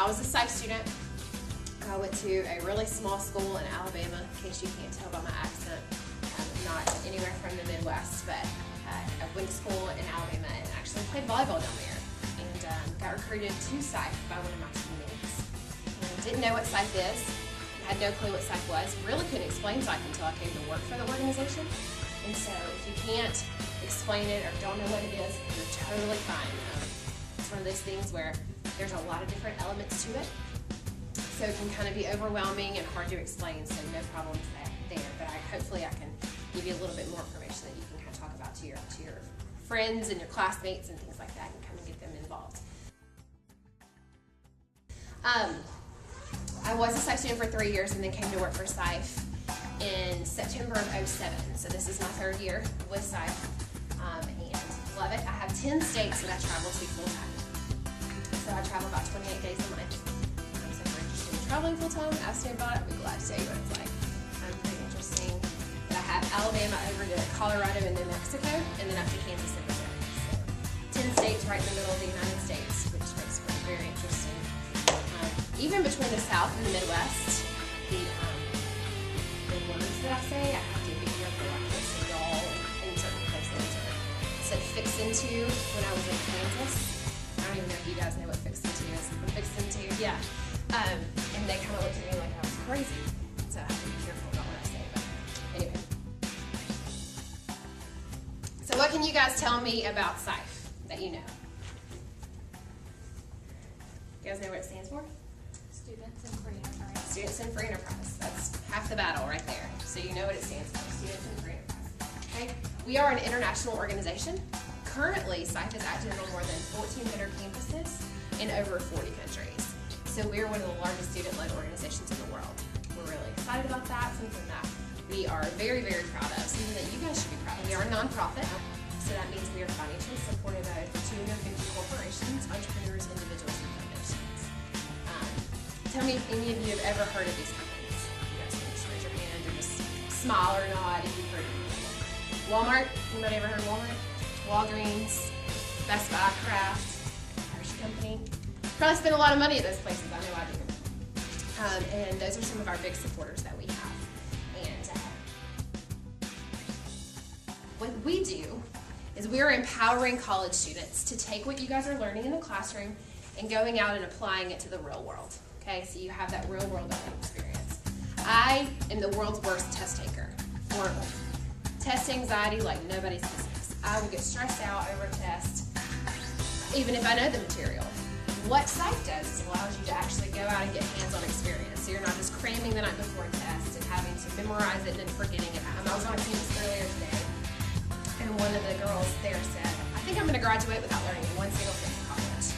I was a SIFE student. I went to a really small school in Alabama, in case you can't tell by my accent. I'm not anywhere from the Midwest, but I went to school in Alabama and actually played volleyball down there. And got recruited to SIFE by one of my teammates. And didn't know what SIFE is, had no clue what SIFE was, really couldn't explain SIFE until I came to work for the organization. And so if you can't explain it or don't know what it is, you're totally fine. It's one of those things where there's a lot of different elements to it. So it can kind of be overwhelming and hard to explain, so no problems there. But hopefully I can give you a little bit more information that you can kind of talk about to your friends and your classmates and things like that, and kind of get them involved. I was a SIFE student for 3 years and then came to work for SIFE in September of '07. So this is my 3rd year with SIFE, and love it. I have 10 states that I travel to full time. So I travel about 28 days a month. So if you're interested in traveling full time, ask me about it. I'd be glad to tell you what it's like. Pretty interesting. But I have Alabama over to Colorado and New Mexico, and then up to Kansas and Missouri. So 10 states right in the middle of the United States, which makes it very interesting. Even between the South and the Midwest, the words that I say, I have to be careful. I can't say y'all in certain places. I said fix into when I was in Kansas. I don't even know if you guys know what fix into is. Fix into, yeah. And they kind of looked at me like I was crazy. So I have to be careful about what I say. But anyway. So what can you guys tell me about SIFE that you know? You guys know what it stands for? Students in Free Enterprise. Students in Free Enterprise. That's half the battle right there. So you know what it stands for, Students in Free Enterprise. Okay? We are an international organization. Currently, SIFE is active on more than 1,400 campuses in over 40 countries. So we're one of the largest student-led organizations in the world. We're really excited about that, something that we are very, very proud of, something that you guys should be proud of. We are a nonprofit, so that means we are financially supported by over 250 corporations, entrepreneurs, individuals, and foundations. Tell me if any of you have ever heard of these companies. You guys can just raise your hand or just smile or nod if you've heard of them. Walmart, anybody ever heard of Walmart? Walgreens, Best Buy, Kraft, Hershey Company. Probably spend a lot of money at those places, I know I do. And those are some of our big supporters that we have. And what we do is we are empowering college students to take what you guys are learning in the classroom and going out and applying it to the real world. Okay, so you have that real world learning experience. I am the world's worst test taker. Horrible. Test anxiety like nobody's business. I will get stressed out over a test, even if I know the material. What SIFE does is allows you to actually go out and get hands-on experience. So you're not just cramming the night before a test and having to memorize it and then forgetting it. I was on a campus earlier today, and one of the girls there said, I think I'm going to graduate without learning one single thing in college.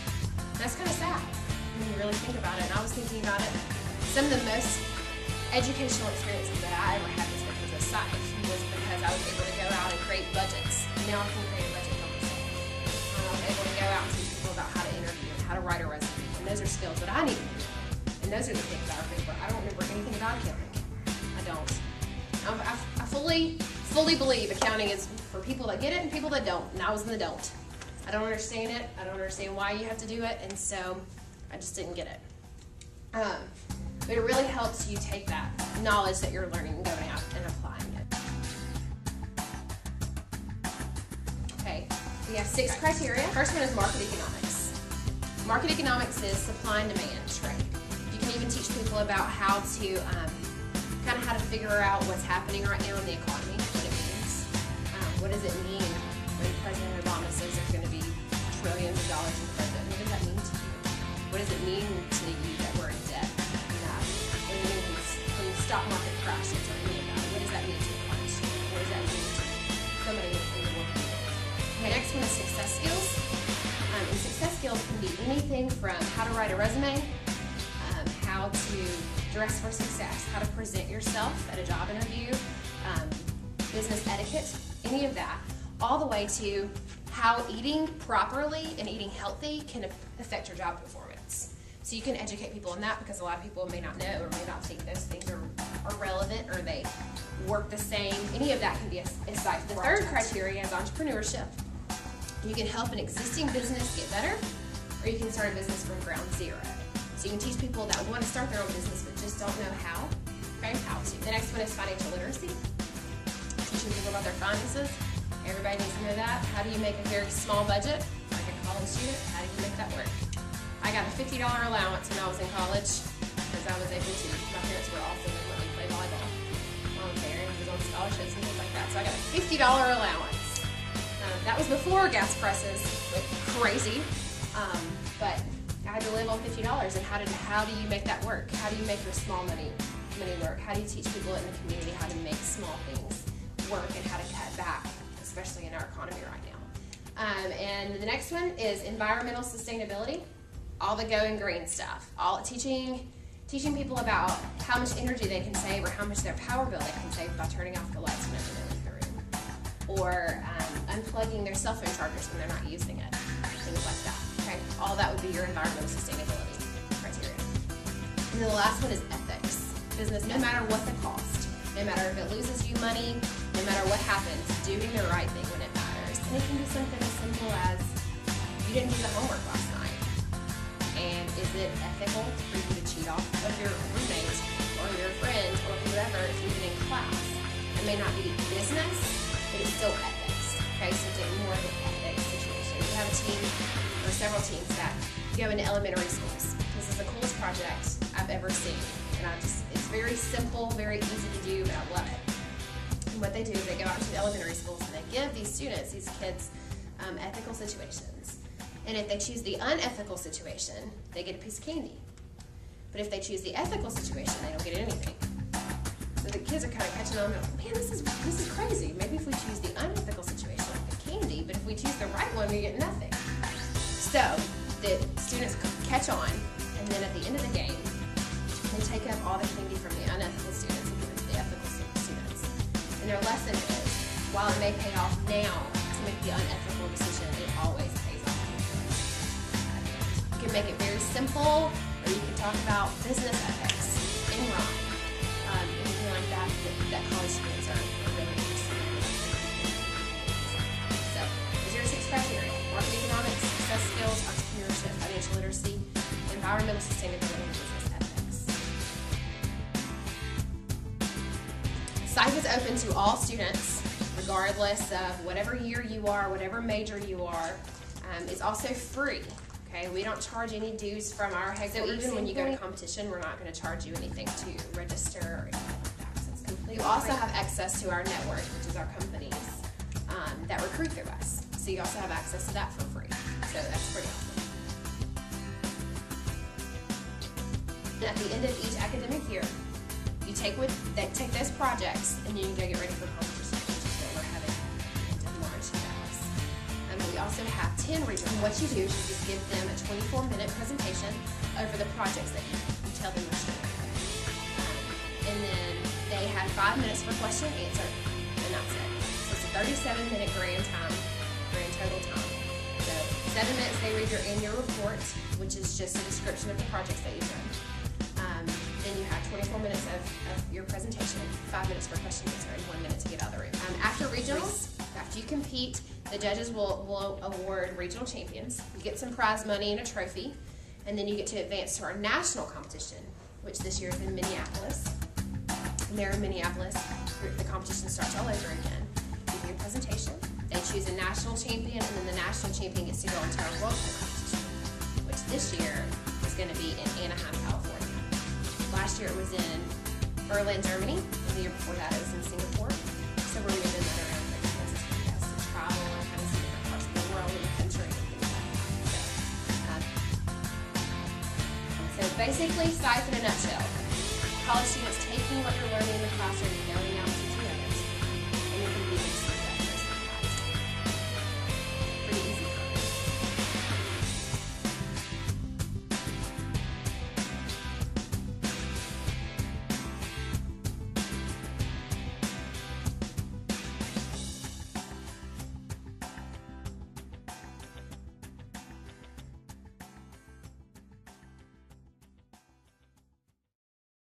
That's kind of sad when you really think about it. And I was thinking about it. Some of the most educational experiences that I ever had was because of SIFE, was because I was able to go out and create budgets. Now I can create a budget for myself. I was able to go out and teach people about how to interview and how to write a resume. And those are skills that I need to do. And those are the things that I remember. I don't remember anything about accounting. I don't. I fully believe accounting is for people that get it and people that don't. And I was in the don't. I don't understand it. I don't understand why you have to do it. And so I just didn't get it. But it really helps you take that knowledge that you're learning and going out and applying it. Okay, we have 6 criteria. First one is market economics. Market economics is supply and demand trade. You can even teach people about how to kind of how to figure out what's happening right now in the economy, what it means. What does it mean when President Obama says there's going to be trillions of dollars in credit? What does that mean to you? What does it mean to you that we're in debt? What it means when the stock market crashes or any of that. What does that mean to a college student? What does that mean to somebody in the working world? Okay, next one is success skills. And success skills can be anything from how to write a resume, how to dress for success, how to present yourself at a job interview, business etiquette, any of that, all the way to how eating properly and eating healthy can affect your job performance. So you can educate people on that, because a lot of people may not know or may not think those things are relevant or they work the same. Any of that can be a SIFE. The third criteria is entrepreneurship. You can help an existing business get better, or you can start a business from ground zero. So you can teach people that want to start their own business but just don't know how. Okay, how to. The next one is financial literacy. Teaching people about their finances. Everybody needs to know that. How do you make a very small budget, like a college student? How do you make that work? I got a $50 allowance when I was in college because I was able to. My parents were awesome and let me play volleyball there, and was on scholarships and things like that. So I got a $50 allowance. That was before gas prices went crazy, but I had to live on $50. And how do you make that work? How do you make your small money work? How do you teach people in the community how to make small things work and how to cut back, especially in our economy right now? And the next one is environmental sustainability. All the going green stuff. All teaching people about how much energy they can save or how much their power bill they can save by turning off the lights whenever they leave the room, or unplugging their cell phone chargers when they're not using it. Things like that. Okay, all that would be your environmental sustainability criteria. And then the last one is ethics. Business, no matter what the cost, no matter if it loses you money, no matter what happens, doing the right thing when it matters. And it can be something as simple as you didn't do the homework last night. And is it ethical for you to cheat off of your roommate or your friend or whoever if you've been in class? It may not be business, but it's still ethics. Okay, so it's more of an ethics situation. We have a team, or several teams, that go into elementary schools. This is the coolest project I've ever seen. And it's very simple, very easy to do, but I love it. And what they do is they go out to the elementary schools and they give these students, these kids, ethical situations. And if they choose the unethical situation, they get a piece of candy. But if they choose the ethical situation, they don't get anything. So the kids are kind of catching on, man, this is crazy. Maybe if we choose the unethical situation, we get candy, but if we choose the right one, we get nothing. So the students catch on, and then at the end of the game, they take up all the candy from the unethical students and give it to the ethical students. And their lesson is, while it may pay off now to make the unethical decision, it always pays off. You can make it very simple, or you can talk about business ethics in rhyme. Anything like that college students are really interested in. So, those are your 6 criteria: market economics, success skills, entrepreneurship, financial literacy, environmental sustainability, and business ethics. SIFE is open to all students, regardless of whatever year you are, whatever major you are. It's also free. Okay, we don't charge any dues from our headquarters. So even when you go to competition, we're not going to charge you anything to register or anything like that. So it's completely free. You also have access to our network, which is our companies that recruit through us. So you also have access to that for free. So that's pretty awesome. And at the end of each academic year, you take those projects and you can go get ready for competition, which is what we're having in March in Dallas. We also have 10 regionals. What you do is you just give them a 24-minute presentation over the projects that you tell them your story. And then they have 5 minutes for question and answer, and that's it. So it's a 37-minute grand total time. So 7 minutes they read your annual report, which is just a description of the projects that you've done. Then you have 24 minutes of your presentation, 5 minutes for question and answer, and 1 minute to get out of the room. After regionals, after you compete, the judges will award regional champions. You get some prize money and a trophy, and then you get to advance to our national competition, which this year is in Minneapolis. And there in Minneapolis, the competition starts all over again. You do your presentation. They choose a national champion, and then the national champion gets to go into our World Cup competition, which this year is going to be in Anaheim, California. Last year it was in Berlin, Germany, and the year before that it was in Singapore. So we're moving that around for you guys to travel and kind of see different parts of the world and the country and things like that. So basically, SIFE in a nutshell. College students taking what you're learning in the classroom and going out